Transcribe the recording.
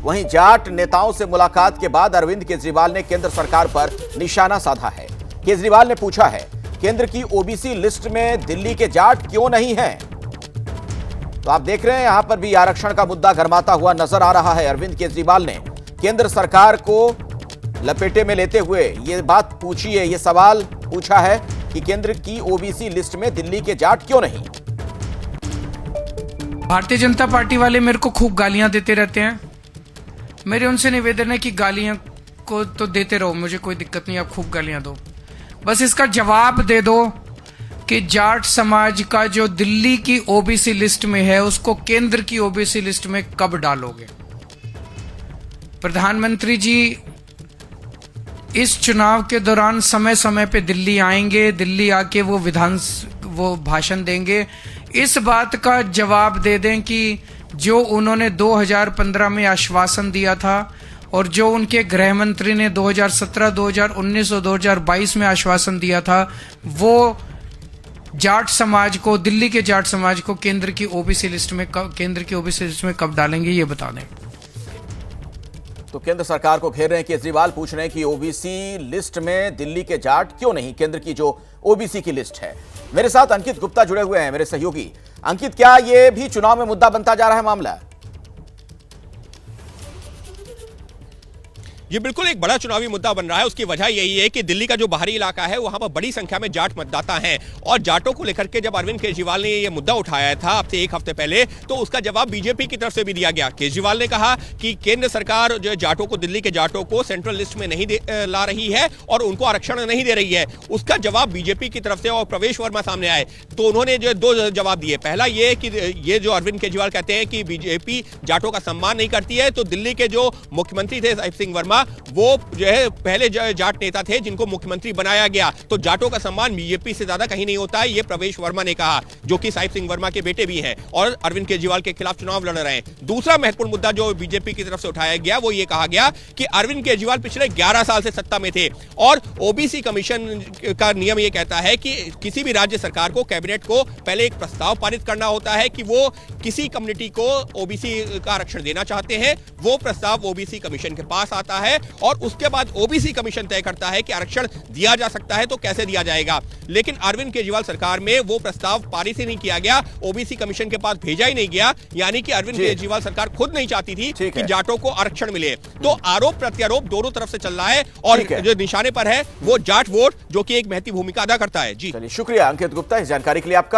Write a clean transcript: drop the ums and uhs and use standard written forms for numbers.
वहीं जाट नेताओं से मुलाकात के बाद अरविंद केजरीवाल ने केंद्र सरकार पर निशाना साधा है। केजरीवाल ने पूछा है, केंद्र की ओबीसी लिस्ट में दिल्ली के जाट क्यों नहीं हैं? तो आप देख रहे हैं यहां पर भी आरक्षण का मुद्दा गरमाता हुआ नजर आ रहा है। अरविंद केजरीवाल ने केंद्र सरकार को लपेटे में लेते हुए यह बात पूछी है, यह सवाल पूछा है कि केंद्र की ओबीसी लिस्ट में दिल्ली के जाट क्यों नहीं? भारतीय जनता पार्टी वाले मेरे को खूब गालियां देते रहते हैं। मेरे उनसे निवेदन है कि गालियां को तो देते रहो, मुझे कोई दिक्कत नहीं, आप खूब गालियां दो, बस इसका जवाब दे दो कि जाट समाज का जो दिल्ली की ओबीसी लिस्ट में है उसको केंद्र की ओबीसी लिस्ट में कब डालोगे? प्रधानमंत्री जी इस चुनाव के दौरान समय समय पे दिल्ली आएंगे, दिल्ली आके वो भाषण देंगे। इस बात का जवाब दे दें कि जो उन्होंने 2015 में आश्वासन दिया था और जो उनके गृह मंत्री ने 2017, 2019 और 2022 में आश्वासन दिया था, वो जाट समाज को, दिल्ली के जाट समाज को केंद्र की ओबीसी लिस्ट में कब डालेंगे, ये बता दें। तो केंद्र सरकार को घेर रहे हैं केजरीवाल, पूछ रहे हैं कि ओबीसी लिस्ट में दिल्ली के जाट क्यों नहीं, केंद्र की जो ओबीसी की लिस्ट है। मेरे साथ अंकित गुप्ता जुड़े हुए हैं, मेरे सहयोगी। अंकित, क्या यह भी चुनाव में मुद्दा बनता जा रहा है मामला? ये बिल्कुल एक बड़ा चुनावी मुद्दा बन रहा है। उसकी वजह यही है कि दिल्ली का जो बाहरी इलाका है वहां पर बड़ी संख्या में जाट मतदाता हैं और जाटों को लेकर के जब अरविंद केजरीवाल ने ये मुद्दा उठाया था अब से एक हफ्ते पहले, तो उसका जवाब बीजेपी की तरफ से भी दिया गया। केजरीवाल ने कहा कि केंद्र सरकार जो जाटों को, दिल्ली के जाटों को सेंट्रल लिस्ट में नहीं ला रही है और उनको आरक्षण नहीं दे रही है। उसका जवाब बीजेपी की तरफ से और प्रवेश वर्मा सामने आए तो उन्होंने जो दो जवाब दिए। पहला ये कि ये जो अरविंद केजरीवाल कहते हैं कि बीजेपी जाटों का सम्मान नहीं करती है, तो दिल्ली के जो मुख्यमंत्री थे साहिब सिंह वर्मा, वो जो है पहले जाट नेता थे जिनको मुख्यमंत्री बनाया गया, तो जाटों का सम्मान बीजेपी से ज्यादा कहीं नहीं होता है, ये प्रवेश वर्मा ने कहा, जो कि साहिब सिंह वर्मा के बेटे भी हैं और अरविंद केजरीवाल के खिलाफ चुनाव लड़ रहे हैं। दूसरा महत्वपूर्ण मुद्दा जो बीजेपी की तरफ से उठाया गया वो ये कहा गया कि अरविंद केजरीवाल पिछले 11 साल से सत्ता में थे और ओबीसी कमीशन का नियम ये कहता है कि किसी भी राज्य सरकार को, कैबिनेट को पहले एक प्रस्ताव पारित करना होता है कि वो किसी कम्युनिटी को ओबीसी का आरक्षण देना चाहते हैं। वो प्रस्ताव ओबीसी कमीशन के पास आता है और उसके बाद ओबीसी कमीशन तय करता है कि आरक्षण दिया जा सकता है तो कैसे दिया जाएगा। लेकिन अरविंद केजरीवाल सरकार में वो प्रस्ताव पारित ही नहीं किया गया, ओबीसी कमीशन के पास भेजा ही नहीं गया, यानी कि अरविंद केजरीवाल सरकार खुद नहीं चाहती थी कि जाटों को आरक्षण मिले। तो आरोप प्रत्यारोप दोनों तरफ से चल रहा है और जो निशाने पर है वो जाट वोट, जो कि एक महत्वपूर्ण भूमिका अदा करता है। जी, शुक्रिया अंकित गुप्ता इस जानकारी के लिए आपका।